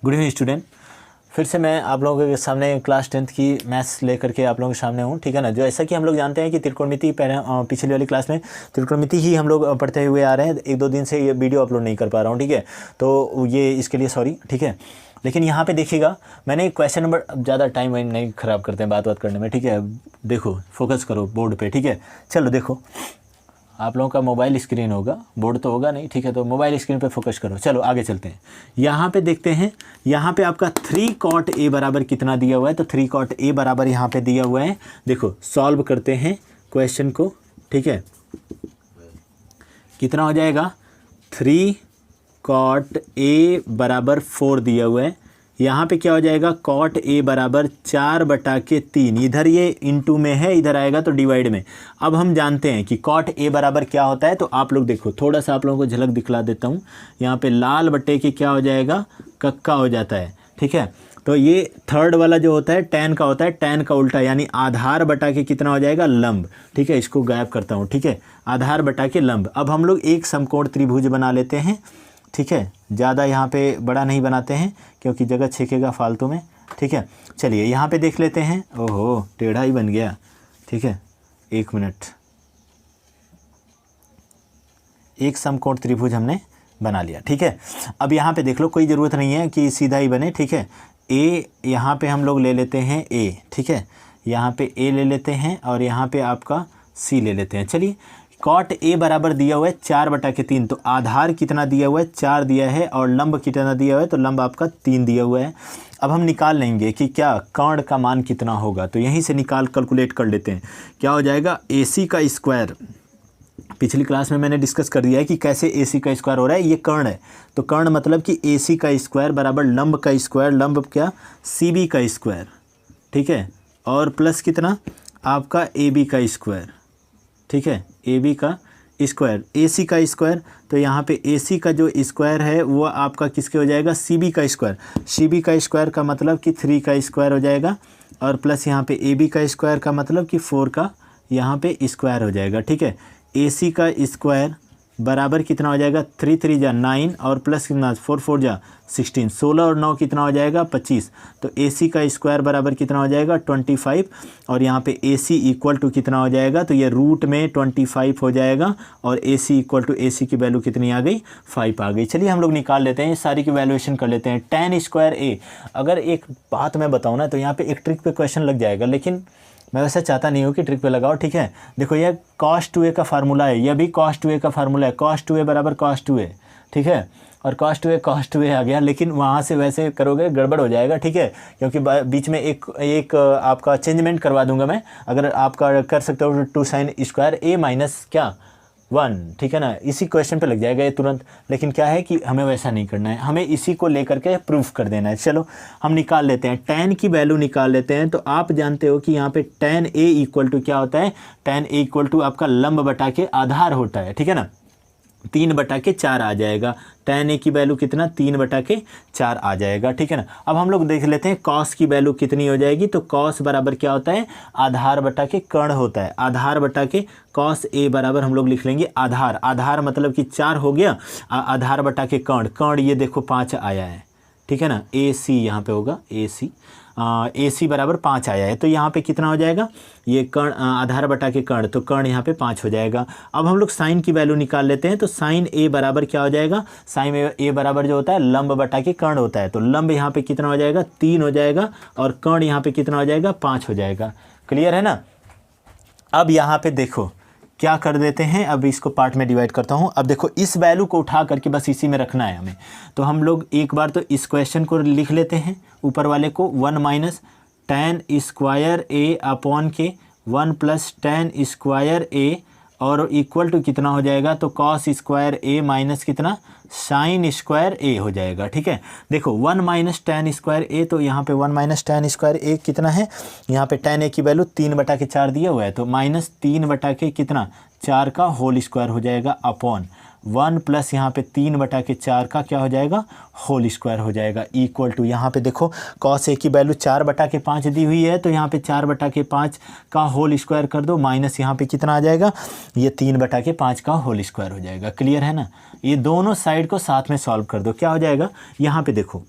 Good evening student. फिर से मैं आप लोगों के सामने क्लास 10th की मैथ्स लेकर के आप लोगों के सामने हूँ, ठीक है ना। जो ऐसा कि हम लोग जानते हैं कि त्रिकोणमिति पिछली वाली क्लास में त्रिकोणमिति ही हम लोग पढ़ते हुए आ रहे हैं। एक दो दिन से ये वीडियो अपलोड नहीं कर पा रहा हूँ, ठीक है, तो ये इसके लिए सॉरी, ठीक है। लेकिन यहाँ पे देखिएगा, मैंने क्वेश्चन नंबर, ज़्यादा टाइम वाइम नहीं ख़राब करते हैं बात करने में, ठीक है। देखो, फोकस करो बोर्ड पे, ठीक है। चलो देखो, आप लोगों का मोबाइल स्क्रीन होगा, बोर्ड तो होगा नहीं, ठीक है। तो मोबाइल स्क्रीन पे फोकस करो। चलो आगे चलते हैं। यहाँ पे देखते हैं, यहाँ पे आपका 3 cot A बराबर कितना दिया हुआ है। तो 3 cot A बराबर यहाँ पे दिया हुआ है। देखो सॉल्व करते हैं क्वेश्चन को, ठीक है। कितना हो जाएगा, 3 cot A बराबर 4 दिया हुआ है। यहाँ पे क्या हो जाएगा, cot A बराबर 4/3। इधर ये इनटू में है, इधर आएगा तो डिवाइड में। अब हम जानते हैं कि cot A बराबर क्या होता है। तो आप लोग देखो, थोड़ा सा आप लोगों को झलक दिखला देता हूँ। यहाँ पे लाल बट्टे के क्या हो जाएगा, कक्का हो जाता है, ठीक है। तो ये थर्ड वाला जो होता है tan का होता है, tan का उल्टा, यानी आधार बटा के कितना हो जाएगा, लंब, ठीक है। इसको गायब करता हूँ, ठीक है, आधार बटा के लंब। अब हम लोग एक समकोण त्रिभुज बना लेते हैं, ठीक है। ज़्यादा यहाँ पे बड़ा नहीं बनाते हैं क्योंकि जगह छेकेगा फालतू में, ठीक है। चलिए यहाँ पे देख लेते हैं। ओहो, टेढ़ा ही बन गया, ठीक है। एक मिनट, एक समकोण त्रिभुज हमने बना लिया, ठीक है। अब यहाँ पे देख लो, कोई ज़रूरत नहीं है कि सीधा ही बने, ठीक है। ए यहाँ पे हम लोग ले लेते हैं ए, ठीक है। यहाँ पे ए ले लेते हैं और यहाँ पे आपका सी ले लेते हैं। चलिए, cot A बराबर दिया हुआ है 4/3। तो आधार कितना दिया हुआ है, 4 दिया है, और लंब कितना दिया हुआ है, तो लंब आपका 3 दिया हुआ है। अब हम निकाल लेंगे कि क्या कर्ण का मान कितना होगा। तो यहीं से निकाल कैलकुलेट कर लेते हैं। क्या हो जाएगा, AC का स्क्वायर। पिछली क्लास में मैंने डिस्कस कर दिया है कि कैसे AC का स्क्वायर हो रहा है। ये कर्ण है, तो कर्ण मतलब कि AC का स्क्वायर बराबर लंब का स्क्वायर, लंब क्या, CB का स्क्वायर, ठीक है, और प्लस कितना आपका AB का स्क्वायर, ठीक है, AB का स्क्वायर, AC का स्क्वायर। तो यहाँ पे AC का जो स्क्वायर है वो आपका किसके हो जाएगा, CB का स्क्वायर। CB का स्क्वायर का मतलब कि 3 का स्क्वायर हो जाएगा, और प्लस यहाँ पे AB का स्क्वायर का मतलब कि 4 का यहाँ पे स्क्वायर हो जाएगा, ठीक है। AC का स्क्वायर बराबर कितना हो जाएगा, 3 3 जा 9, और प्लस कितना 4 4 जा 16, 16 और 9 कितना हो जाएगा, 25। तो AC का स्क्वायर बराबर कितना हो जाएगा, 25, और यहाँ पे AC इक्वल टू कितना हो जाएगा, तो ये रूट में 25 हो जाएगा, और AC इक्वल टू AC की वैल्यू कितनी आ गई, 5 आ गई। चलिए हम लोग निकाल लेते हैं, सारी की वैल्यूएशन कर लेते हैं। tan स्क्वायर A, अगर एक बात मैं बताऊँ ना, तो यहाँ पर एक ट्रिक पे क्वेश्चन लग जाएगा, लेकिन मैं वैसे चाहता नहीं हूँ कि ट्रिक पे लगाओ, ठीक है। देखो, यह cos 2a का फार्मूला है, यह भी cos 2a का फार्मूला है। cos 2a बराबर cos 2a, ठीक है, और cos 2a आ गया, लेकिन वहाँ से वैसे करोगे गड़बड़ हो जाएगा, ठीक है, क्योंकि बीच में एक आपका चेंजमेंट करवा दूंगा मैं। अगर आपका कर सकते हो 2 sin स्क्वायर A माइनस क्या 1, ठीक है ना, इसी क्वेश्चन पे लग जाएगा ये तुरंत। लेकिन क्या है कि हमें वैसा नहीं करना है, हमें इसी को लेकर के प्रूफ कर देना है। चलो हम निकाल लेते हैं, tan की वैल्यू निकाल लेते हैं। तो आप जानते हो कि यहाँ पे tan A इक्वल टू क्या होता है, tan A इक्वल टू आपका लंब बटा के आधार होता है, ठीक है ना। 3/4 आ जाएगा। tan A की वैल्यू कितना, 3/4 आ जाएगा, ठीक है ना। अब हम लोग देख लेते हैं cos की वैल्यू कितनी हो जाएगी। तो cos बराबर क्या होता है, आधार बटा के कर्ण होता है। आधार बटा के cos A बराबर हम लोग लिख लेंगे आधार, आधार मतलब कि 4 हो गया, आधार बटा के कर्ण, कर्ण ये देखो 5 आया है, ठीक है ना। AC यहाँ पे होगा, AC बराबर 5 आया है। तो यहाँ पे कितना हो जाएगा, ये कर्ण आधार बटा के कर्ण, तो कर्ण यहाँ पे 5 हो जाएगा। अब हम लोग साइन की वैल्यू निकाल लेते हैं। तो साइन A बराबर क्या हो जाएगा, साइन A बराबर जो होता है लंब बटा के कर्ण होता है। तो लंब यहाँ पे कितना हो जाएगा, 3 हो जाएगा, और कर्ण यहाँ पे कितना हो जाएगा, 5 हो जाएगा। क्लियर है ना। अब यहाँ पे देखो क्या कर देते हैं, अब इसको पार्ट में डिवाइड करता हूँ। अब देखो, इस वैल्यू को उठा करके बस इसी में रखना है हमें। तो हम लोग एक बार तो इस क्वेश्चन को लिख लेते हैं, ऊपर वाले को 1 minus tan square A upon के 1 प्लस tan स्क्वायर A, और इक्वल टू कितना हो जाएगा, तो cos स्क्वायर A माइनस कितना sin स्क्वायर A हो जाएगा, ठीक है। देखो 1 माइनस tan स्क्वायर A, तो यहाँ पे 1 माइनस tan स्क्वायर A कितना है, यहाँ पे tan A की वैल्यू 3/4 दिया हुआ है, तो माइनस 3/4 कितना 4 का होल स्क्वायर हो जाएगा, अपॉन 1 प्लस यहाँ पे 3/4 का क्या हो जाएगा, होल स्क्वायर हो जाएगा, इक्वल टू यहाँ पे देखो cos A की वैल्यू 4/5 दी हुई है, तो यहाँ पे 4/5 का होल स्क्वायर कर दो, माइनस यहाँ पे कितना आ जाएगा, ये 3/5 का होल स्क्वायर हो जाएगा। क्लियर है ना। ये दोनों साइड को साथ में सॉल्व कर दो, क्या हो जाएगा, यहाँ पे देखो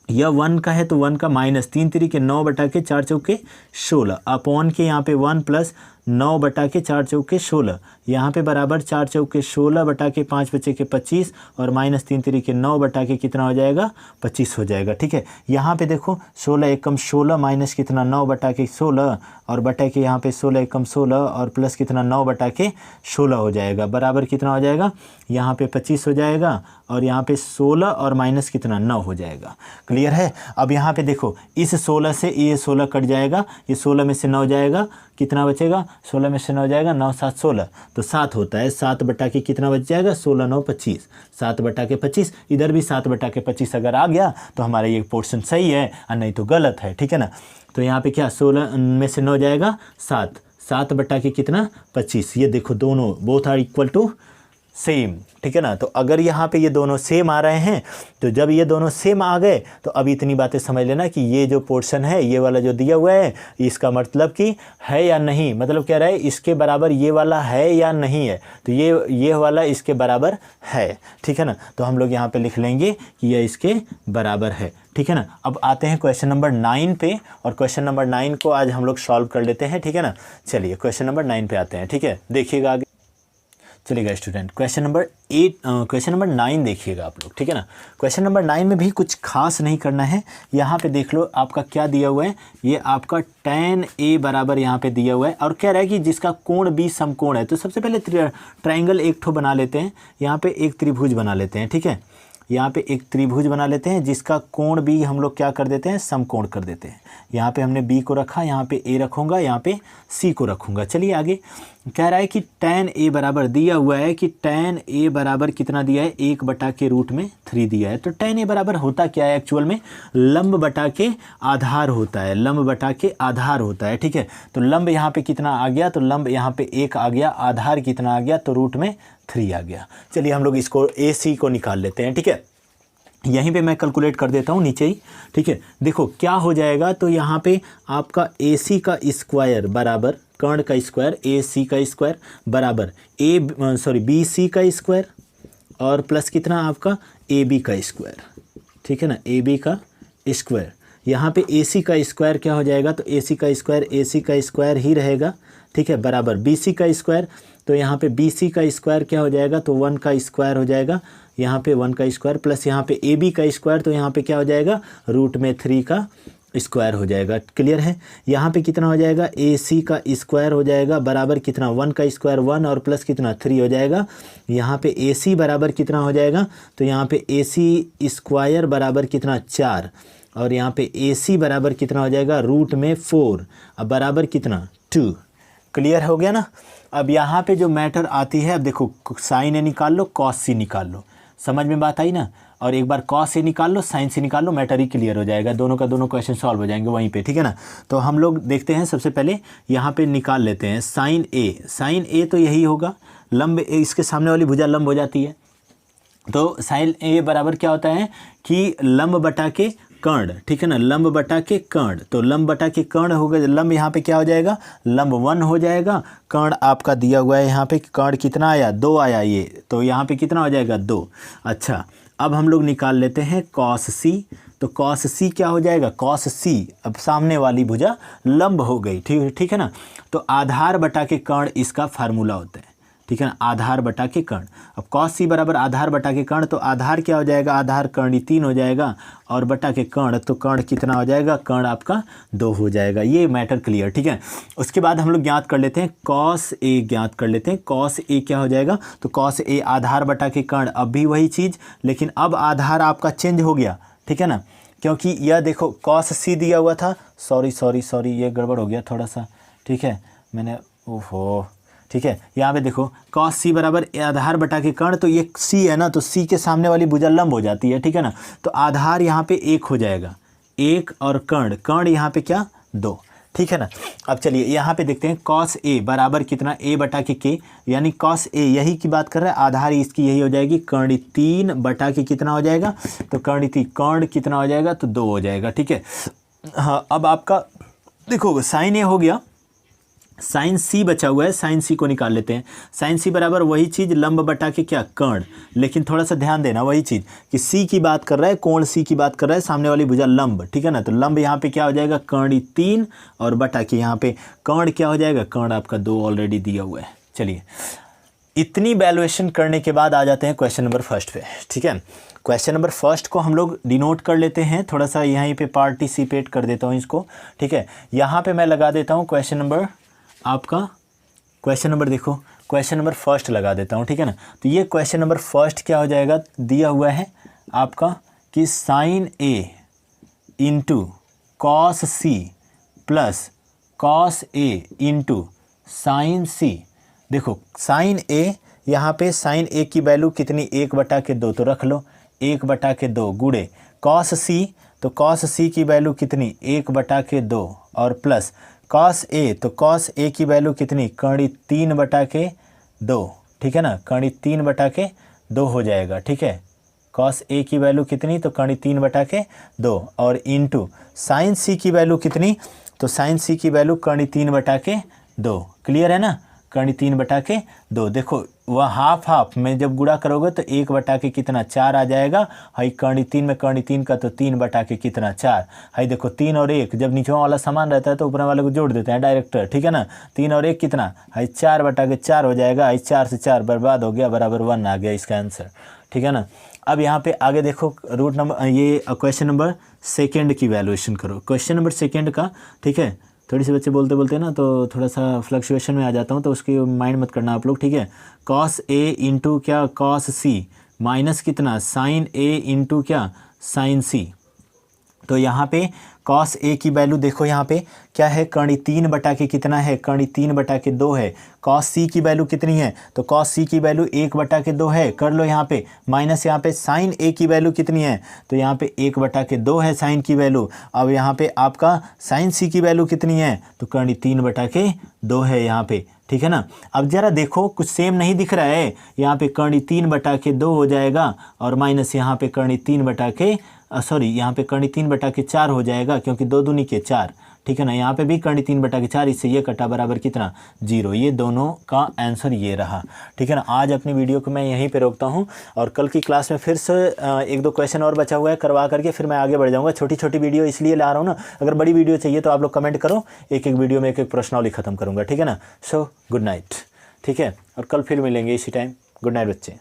यह 1 का है तो 1 का माइनस 3 तिरिके 9 बटा के 4 चौके 16 अपॉन के यहाँ पे 1 प्लस 9 बटा के 4 चौके 16 यहाँ पे बराबर 4 चौके 16 बटा के 5 बचे के 25 और माइनस 3 तिरिके 9 बटा के कितना हो जाएगा 25 हो जाएगा। ठीक है, यहाँ पे देखो 16 एकम 16 माइनस कितना 9 बटा के 16 और बटा के यहाँ पे 16 एकम 16 और प्लस कितना 9 बटा के 16 हो जाएगा बराबर कितना हो जाएगा यहाँ पे 25 हो जाएगा और यहाँ पे 16 और माइनस कितना 9 हो जाएगा। क्लियर है। अब यहाँ पे देखो इस 16 से ये 16 कट जाएगा, ये 16 में से 9 जाएगा, कितना बचेगा 16 में से 9 जाएगा 9 7 16 तो 7 होता है। 7 बटा के कितना बच जाएगा 16 9 25 7 बटा के 25, इधर भी 7 बटा के 25 अगर आ गया तो हमारा ये पोर्शन सही है और नहीं तो गलत है। ठीक है ना, तो यहाँ पे क्या 16 में से 9 जाएगा 7, 7 बटा के कितना 25, ये देखो दोनों both are equal to same. ठीक है ना, तो अगर यहाँ पे ये दोनों सेम आ रहे हैं तो जब ये दोनों सेम आ गए तो अब इतनी बातें समझ लेना कि ये जो पोर्शन है ये वाला जो दिया हुआ है इसका मतलब कि है या नहीं, मतलब कह रहा है इसके बराबर ये वाला है या नहीं है, तो ये वाला इसके बराबर है। ठीक है ना, तो हम लोग यहाँ पे लिख लेंगे कि ये इसके बराबर है। ठीक है ना, अब आते हैं क्वेश्चन नंबर 9 पे और क्वेश्चन नंबर 9 को आज हम लोग सॉल्व कर लेते हैं। ठीक है ना, चलिए क्वेश्चन नंबर 9 पे आते हैं। ठीक है, देखिएगा आगे चलिएगा स्टूडेंट, क्वेश्चन नंबर 9 देखिएगा आप लोग। ठीक है ना, क्वेश्चन नंबर 9 में भी कुछ खास नहीं करना है। यहाँ पे देख लो आपका क्या दिया हुआ है, ये आपका tan a बराबर यहाँ पे दिया हुआ है और कह रहा है कि जिसका कोण b समकोण है। तो सबसे पहले ट्रायंगल एक ठो बना लेते हैं, यहाँ पे एक त्रिभुज बना लेते हैं। ठीक है, यहाँ पे एक त्रिभुज बना लेते हैं जिसका कोण b हम लोग क्या कर देते हैं समकोण कर देते हैं। यहाँ पे हमने b को रखा, यहाँ पे a रखूँगा, यहाँ पे c को रखूँगा। चलिए आगे कह रहा है कि tan a बराबर दिया हुआ है कि tan a बराबर कितना दिया है 1 बटा के रूट में 3 दिया है। तो tan a बराबर होता क्या है एक्चुअल में लंब बटा के आधार होता है, लंब बटा के आधार होता है। ठीक है, तो लंब यहाँ पे कितना आ गया, तो लंब यहाँ पे 1 आ गया, आधार कितना आ गया तो रूट में 3 आ गया। चलिए हम लोग इसको AC को निकाल लेते हैं। ठीक है, यहीं पे मैं कैलकुलेट कर देता हूँ नीचे ही। ठीक है, देखो क्या हो जाएगा, तो यहाँ पे आपका AC का स्क्वायर बराबर कर्ण का स्क्वायर AC का स्क्वायर बराबर BC का स्क्वायर और प्लस कितना आपका AB का स्क्वायर। ठीक है ना, AB का स्क्वायर, यहाँ पे AC का स्क्वायर क्या हो जाएगा, तो AC का स्क्वायर ही रहेगा। ठीक है, बराबर BC का स्क्वायर, तो यहाँ पे BC का स्क्वायर क्या हो जाएगा, तो 1 का स्क्वायर हो जाएगा, यहाँ पे 1 का स्क्वायर प्लस यहाँ पे AB का स्क्वायर, तो यहाँ पे क्या हो जाएगा रूट में 3 का स्क्वायर हो जाएगा। क्लियर है, यहाँ पे कितना हो जाएगा AC का स्क्वायर हो जाएगा बराबर कितना 1 का स्क्वायर 1 और प्लस कितना 3 हो जाएगा। यहाँ पे AC बराबर कितना हो जाएगा, तो यहाँ पे AC स्क्वायर बराबर कितना 4 और यहाँ पे AC बराबर कितना हो जाएगा रूट में 4 अब बराबर कितना 2। क्लियर हो गया ना। अब यहाँ पे जो मैटर आती है, अब देखो साइन A निकाल लो कॉस C निकाल लो, समझ में बात आई ना। और एक बार कॉस A निकाल लो साइन C निकाल लो, मैटर ही क्लियर हो जाएगा, दोनों का दोनों क्वेश्चन सॉल्व हो जाएंगे वहीं पे। ठीक है ना, तो हम लोग देखते हैं सबसे पहले यहाँ पे निकाल लेते हैं साइन A तो यही होगा, लंब इसके सामने वाली भुजा लंब हो जाती है, तो साइन A बराबर क्या होता है कि लंब बटा के कर्ण। ठीक है ना, लंब बटा के कर्ण, तो लंब बटा के कर्ण हो गया, लंब यहाँ पे क्या हो जाएगा लंब 1 हो जाएगा, कर्ण आपका दिया हुआ है यहाँ पे कर्ण कितना आया 2 आया ये, तो यहाँ पे कितना हो जाएगा 2। अच्छा, अब हम लोग निकाल लेते हैं कॉस C, तो कॉस C क्या हो जाएगा कॉस C, अब सामने वाली भुजा लंब हो गई। ठीक है ना, तो आधार बटा के कर्ण इसका फार्मूला होता है। ठीक है ना, आधार बटा के कर्ण, अब कॉस C बराबर आधार बटा के कर्ण, तो आधार क्या हो जाएगा आधार कर्ण 3 हो जाएगा और बटा के कर्ण, तो कर्ण कितना हो जाएगा कर्ण आपका 2 हो जाएगा। ये मैटर क्लियर। ठीक है, उसके बाद हम लोग ज्ञात कर लेते हैं कॉस A, ज्ञात कर लेते हैं कॉस A क्या हो जाएगा, तो कॉस A आधार बटा के कर्ण, अब भी वही चीज़ लेकिन अब आधार आपका चेंज हो गया। ठीक है ना, क्योंकि यह देखो कॉस C दिया हुआ था, सॉरी ये गड़बड़ हो गया थोड़ा सा। ठीक है, मैंने ओहो, ठीक है, यहाँ पे देखो कॉस C बराबर आधार बटा के कर्ण, तो ये C है ना, तो C के सामने वाली भुजा लंब हो जाती है। ठीक है ना, तो आधार यहाँ पे 1 हो जाएगा, 1 और कर्ण यहाँ पे क्या 2। ठीक है ना, अब चलिए यहाँ पे देखते हैं कॉस A बराबर कितना A बटा के K, यानी कॉस A यही की बात कर रहा है, आधार इसकी यही हो जाएगी कर्ण 3 बटा के कितना हो जाएगा, तो कर्ण कितना हो जाएगा, तो 2 हो जाएगा। ठीक है, हाँ, अब आपका देखो साइन A हो गया, साइन सी बचा हुआ है, साइन सी को निकाल लेते हैं। साइन सी बराबर वही चीज़ लंब बटा के क्या कर्ण, लेकिन थोड़ा सा ध्यान देना वही चीज़ कि सी की बात कर रहा है, कोण सी की बात कर रहा है, सामने वाली भुजा लंब, ठीक है ना। तो लंब यहाँ पे क्या हो जाएगा कर्ण 3 और बटा के यहाँ पे कर्ण क्या हो जाएगा, कर्ण आपका 2 ऑलरेडी दिया हुआ है। चलिए इतनी वैल्यूएशन करने के बाद आ जाते हैं क्वेश्चन नंबर फर्स्ट पे, ठीक है। क्वेश्चन नंबर फर्स्ट को हम लोग डिनोट कर लेते हैं, थोड़ा सा यहीं पे पार्टिसिपेट कर देता हूँ इसको, ठीक है। यहाँ पे मैं लगा देता हूँ क्वेश्चन नंबर, आपका क्वेश्चन नंबर देखो, क्वेश्चन नंबर फर्स्ट लगा देता हूँ, ठीक है ना। तो ये क्वेश्चन नंबर फर्स्ट क्या हो जाएगा, दिया हुआ है आपका कि sine A into cos C plus cos A into sine C. देखो साइन ए, यहाँ पे साइन ए की वैल्यू कितनी, 1/2 तो रख लो, 1/2 गुणे कॉस सी, तो कॉस सी की वैल्यू कितनी 1/2 और प्लस कॉस ए, तो कॉस ए की वैल्यू कितनी कर्ण 3/2, ठीक है ना, कर्ण 3/2 हो जाएगा, ठीक है। कॉस ए की वैल्यू कितनी, तो कर्ण 3/2 और इंटू साइन सी की वैल्यू कितनी, तो साइन सी की वैल्यू कर्ण 3/2। क्लियर है ना, कर्ण 3/2। देखो वह हाफ में जब गुणा करोगे तो 1/4 आ जाएगा। हाई कर्ण 3 में कर्ण 3 का तो 3/4। हाई देखो 3 और 1 जब नीचे वाला समान रहता है तो ऊपर वाले को जोड़ देते हैं डायरेक्ट, ठीक है ना। 3 और 1 कितना, हाई 4/4 हो जाएगा। हाई 4 से 4 बर्बाद हो गया, बराबर 1 आ गया इसका आंसर, ठीक है ना। अब यहाँ पे आगे देखो रूट नंबर, ये क्वेश्चन नंबर सेकेंड की वैल्यूएशन करो, क्वेश्चन नंबर सेकेंड का, ठीक है। थोड़ी सी बच्चे बोलते बोलते ना तो थोड़ा सा फ्लक्चुएशन में आ जाता हूँ, तो उसकी माइंड मत करना आप लोग, ठीक है। कॉस ए इंटू क्या कॉस सी माइनस कितना साइन ए इंटू क्या साइन सी। तो यहाँ पे कॉस ए की वैल्यू देखो यहाँ पे क्या है, कर्ण 3/के कितना है, कर्ण 3/2 है। कॉस सी की वैल्यू कितनी है, तो कॉस सी की वैल्यू 1/2 है, कर लो यहाँ पे माइनस, यहाँ पे साइन ए की वैल्यू कितनी है, तो यहाँ पे 1/2 है साइन की वैल्यू। अब यहाँ पे आपका साइन सी की वैल्यू कितनी है, तो कर्ण 3/2 है यहाँ पे, ठीक है ना। अब जरा देखो कुछ सेम नहीं दिख रहा है, यहाँ पे कर्ण 3/2 हो जाएगा और माइनस यहाँ पे कर्ण 3/, यहाँ पे कर्ण 3/4 हो जाएगा, क्योंकि 2 दूनी के 4, ठीक है ना। यहाँ पे भी कर्ण 3/4, इससे ये कटा बराबर कितना 0। ये दोनों का आंसर ये रहा, ठीक है ना। आज अपनी वीडियो को मैं यहीं पे रोकता हूँ और कल की क्लास में फिर से 1-2 क्वेश्चन और बचा हुआ है, करवा करके फिर मैं आगे बढ़ जाऊँगा। छोटी छोटी वीडियो इसलिए ला रहा हूँ ना, अगर बड़ी वीडियो चाहिए तो आप लोग कमेंट करो, एक वीडियो में एक प्रश्नावली खत्म करूँगा, ठीक है ना। सो गुड नाइट, ठीक है, और कल फिर मिलेंगे इसी टाइम। गुड नाइट बच्चे।